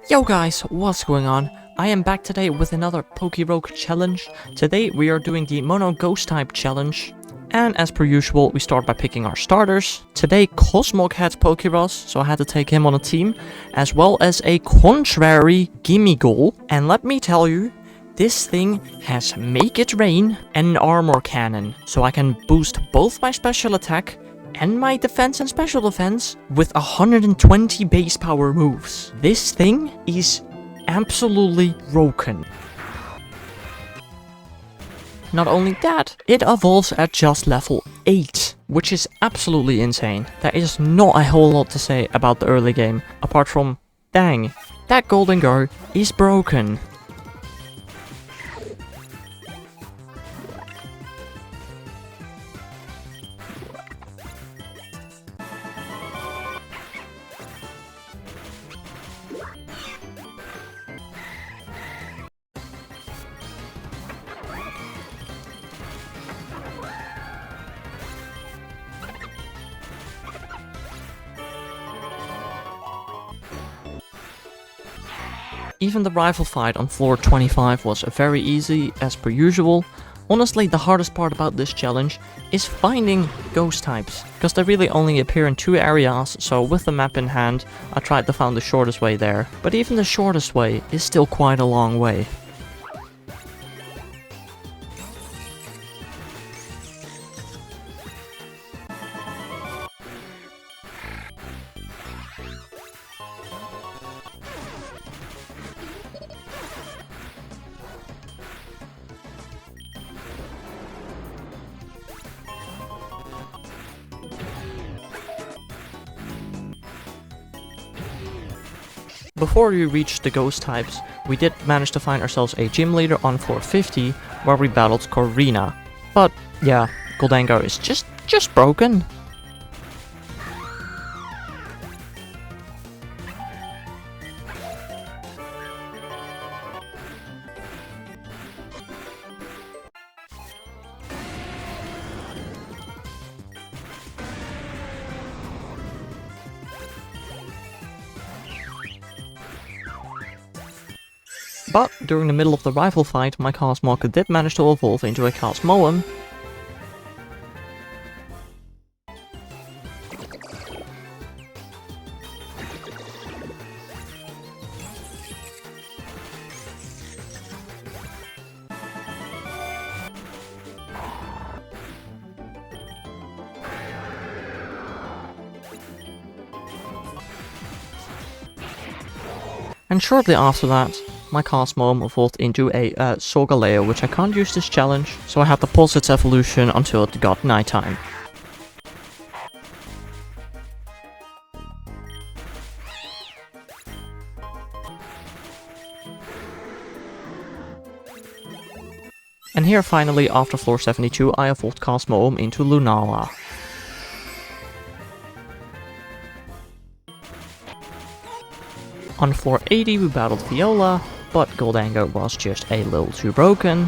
Yo guys, what's going on? I am back today with another Pokerogue challenge. Today we are doing the Mono Ghost type challenge. And as per usual, we start by picking our starters. Today Cosmog had Pokeross, so I had to take him on a team. As well as a contrary Gimmighoul. And let me tell you, this thing has Make It Rain and an Armor Cannon. So I can boost both my special attack and my defense and special defense with 120 base power moves. This thing is absolutely broken. Not only that, it evolves at just level 8, which is absolutely insane. There is not a whole lot to say about the early game, apart from, dang, that Gholdengo is broken. Even the rival fight on floor 25 was very easy, as per usual. Honestly, the hardest part about this challenge is finding ghost types, because they really only appear in 2 areas, so with the map in hand, I tried to find the shortest way there. But even the shortest way is still quite a long way. Before we reached the ghost types, we did manage to find ourselves a gym leader on floor 50, where we battled Corina. But yeah, Gholdengo is just broken. But during the middle of the rival fight, my Cosmog did manage to evolve into a Cosmoem. And shortly after that, my Cosmoem evolved into a Solgaleo, which I can't use this challenge, so I had to pause its evolution until it got nighttime. And here finally, after floor 72, I evolved Cosmoem into Lunala. On floor 80 we battled Viola, but Gholdengo was just a little too broken.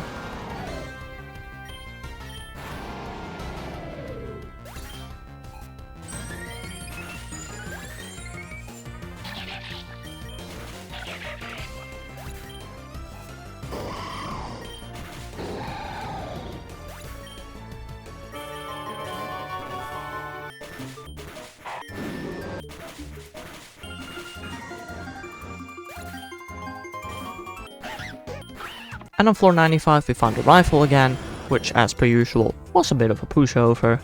And on floor 95 we found the rifle again, which as per usual was a bit of a pushover.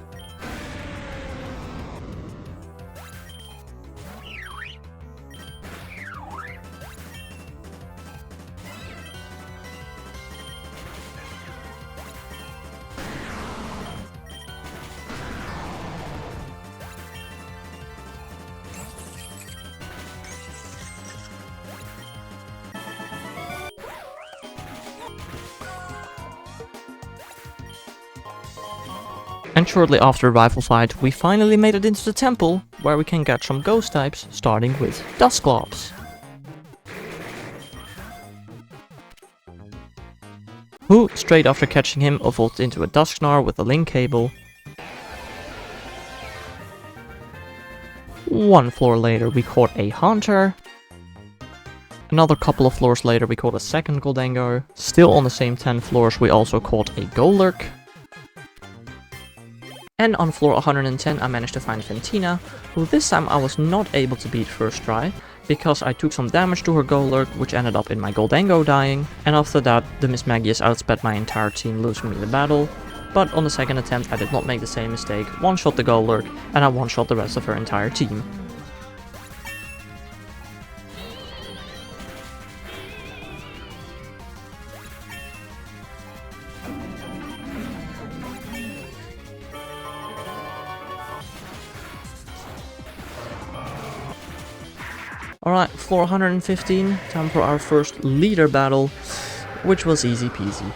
And shortly after a rival fight, we finally made it into the temple, where we can get some ghost types, starting with Dusclops. Who, straight after catching him, evolved into a Dusknar with a link cable. One floor later we caught a Hunter. Another couple of floors later we caught a second Goldango. Still on the same 10 floors we also caught a Golurk. And on floor 110 I managed to find Ventina, who this time I was not able to beat first try, because I took some damage to her Golurk, which ended up in my Goldango dying, and after that the Miss Magius outsped my entire team, losing me the battle. But on the second attempt I did not make the same mistake, one-shot the Golurk, and I one-shot the rest of her entire team. Alright, floor 115, time for our first leader battle, which was easy peasy.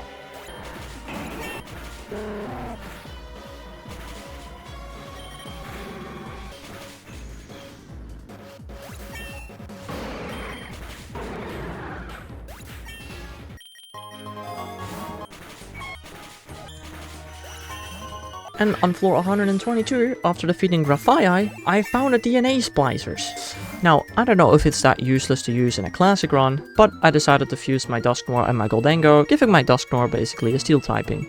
And on floor 122, after defeating Graphii, I found a DNA splicers. Now, I don't know if it's that useless to use in a classic run, but I decided to fuse my Dusknoir and my Goldango, giving my Dusknoir basically a steel typing.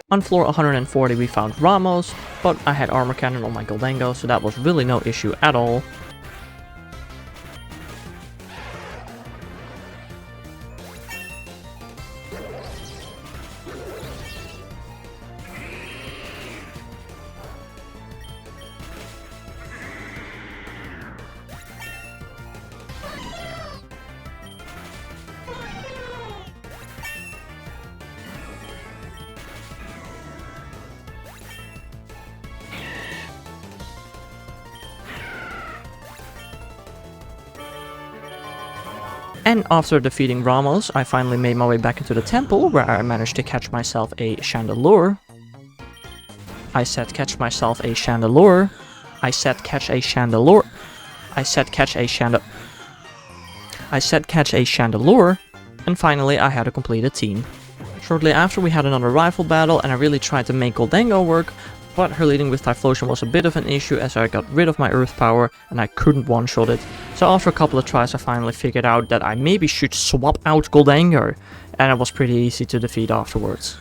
On floor 140 we found Ramos, but I had armor cannon on my Goldango, so that was really no issue at all. And after defeating Ramos, I finally made my way back into the temple, where I managed to catch myself a Chandelure. I said catch myself a Chandelure. I said catch a Chandelure. I said catch a Chandelure. And finally I had a completed team. Shortly after we had another rifle battle, and I really tried to make Goldango work, but her leading with Typhlosion was a bit of an issue as I got rid of my Earth Power and I couldn't one-shot it. So after a couple of tries I finally figured out that I maybe should swap out Goldango, and it was pretty easy to defeat afterwards.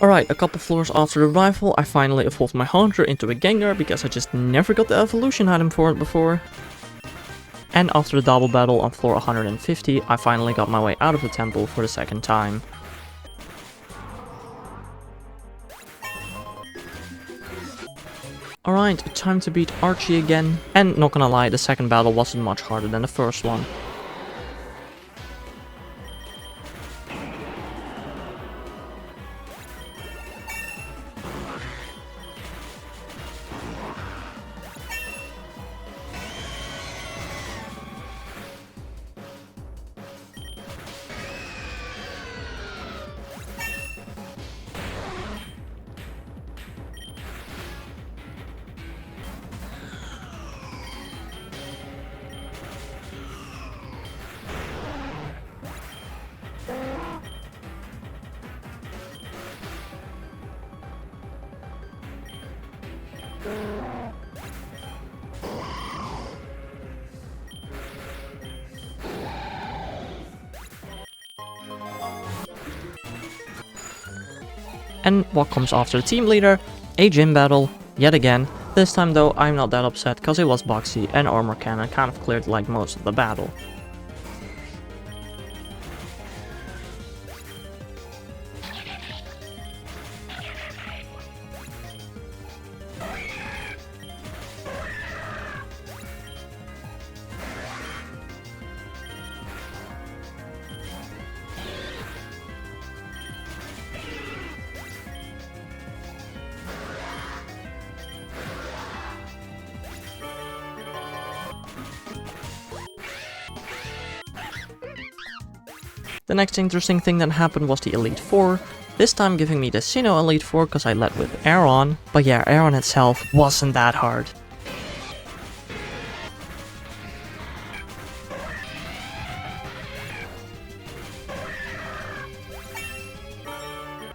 Alright, a couple floors after the rifle, I finally evolved my Haunter into a Gengar because I just never got the evolution item for it before. And after the double battle on floor 150, I finally got my way out of the temple for the second time. Alright, time to beat Archie again, and not gonna lie, the second battle wasn't much harder than the first one. And what comes after the team leader? A gym battle, yet again, This time though, I'm not that upset because it was boxy and armor cannon kind of cleared like most of the battle. The next interesting thing that happened was the Elite Four, this time giving me the Sinnoh Elite Four because I led with Aeron, but yeah, Aeron itself wasn't that hard.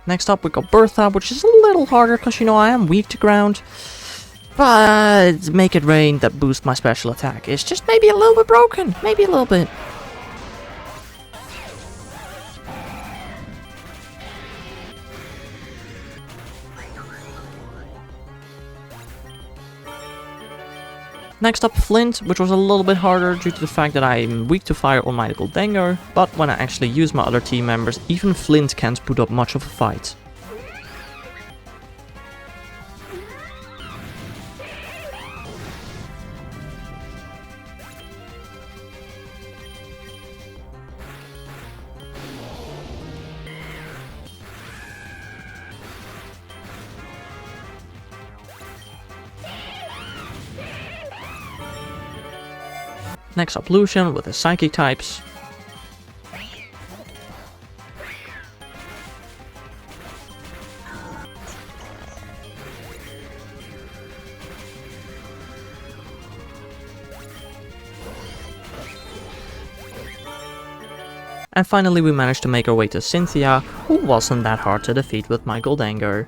Next up we got Bertha, which is a little harder because you know I am weak to ground. But Make It Rain that boosts my special attack is just maybe a little bit broken, maybe a little bit. Next up Flint, which was a little bit harder due to the fact that I'm weak to fire on my Goldengar, but when I actually use my other team members, even Flint can't put up much of a fight. Next up Lucian with his psychic types. And finally we managed to make our way to Cynthia, who wasn't that hard to defeat with my Goldengar.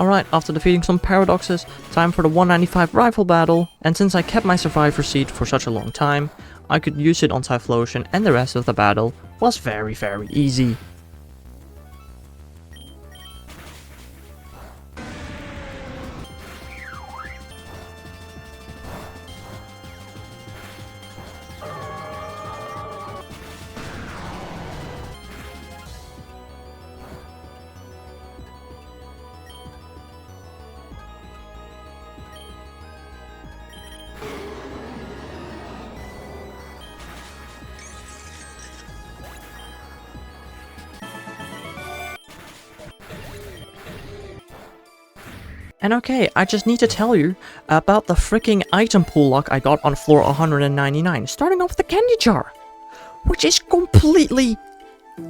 Alright, after defeating some paradoxes, time for the 195 rifle battle, and since I kept my survivor seat for such a long time, I could use it on Typhlosion and the rest of the battle was very easy. And okay, I just need to tell you about the freaking item pool lock I got on floor 199, starting off the candy jar, which is completely,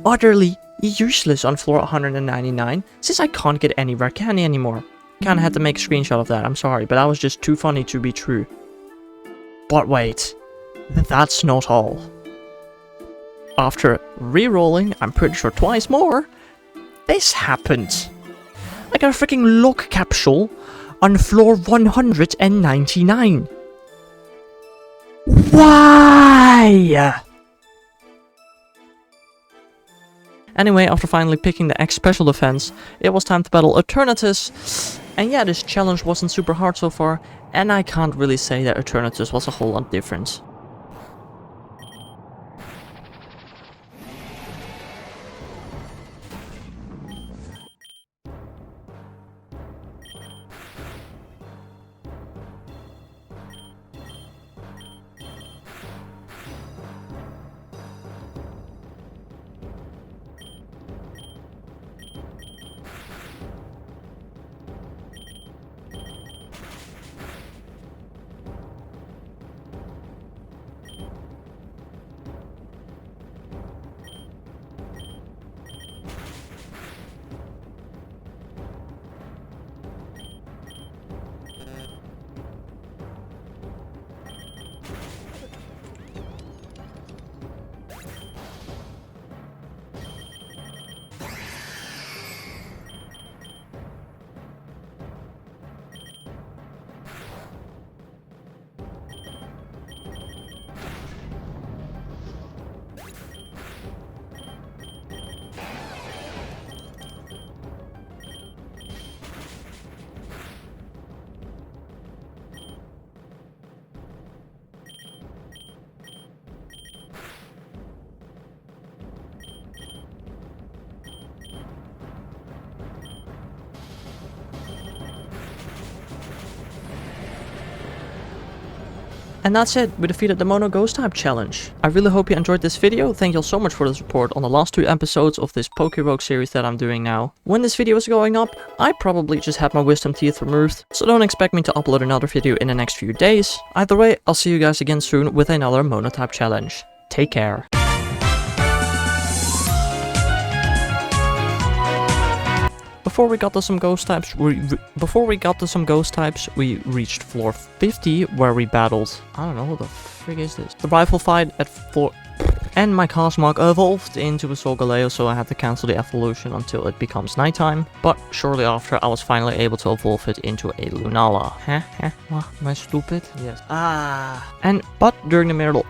utterly useless on floor 199, since I can't get any rare candy anymore. Kinda had to make a screenshot of that, I'm sorry, but that was just too funny to be true. But wait, that's not all. After re-rolling, I'm pretty sure twice more, this happened. I got a freaking lock capsule on floor 199. Why? Anyway, after finally picking the X special defense, it was time to battle Eternatus. And yeah, this challenge wasn't super hard so far, and I can't really say that Eternatus was a whole lot different. And that's it, we defeated the Mono Ghost type challenge. I really hope you enjoyed this video. Thank you all so much for the support on the last 2 episodes of this Pokerogue series that I'm doing now. When this video is going up, I probably just had my wisdom teeth removed, so don't expect me to upload another video in the next few days. Either way, I'll see you guys again soon with another Mono type challenge. Take care. Before we got to some ghost types, we reached floor 50 where we battled. I don't know what the frig is this. The rival fight at floor. And my Cosmog evolved into a Solgaleo, so I had to cancel the evolution until it becomes nighttime. But shortly after, I was finally able to evolve it into a Lunala. What? Am I stupid? Yes. But during the middle.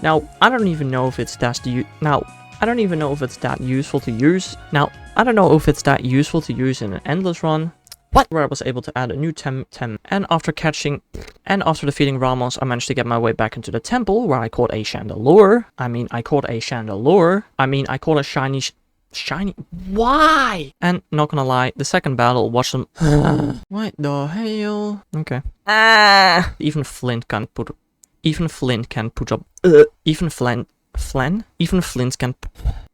Now, I don't even know if it's that useful to use. I don't know if it's that useful to use in an endless run. Where I was able to add a new Tem. And after defeating Ramos, I managed to get my way back into the temple where I caught a Chandelure. I caught a shiny. Why? And not gonna lie, the second battle was some. What the hell? Okay. Even Flint can put up. Even Flint can.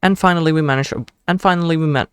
And finally we met.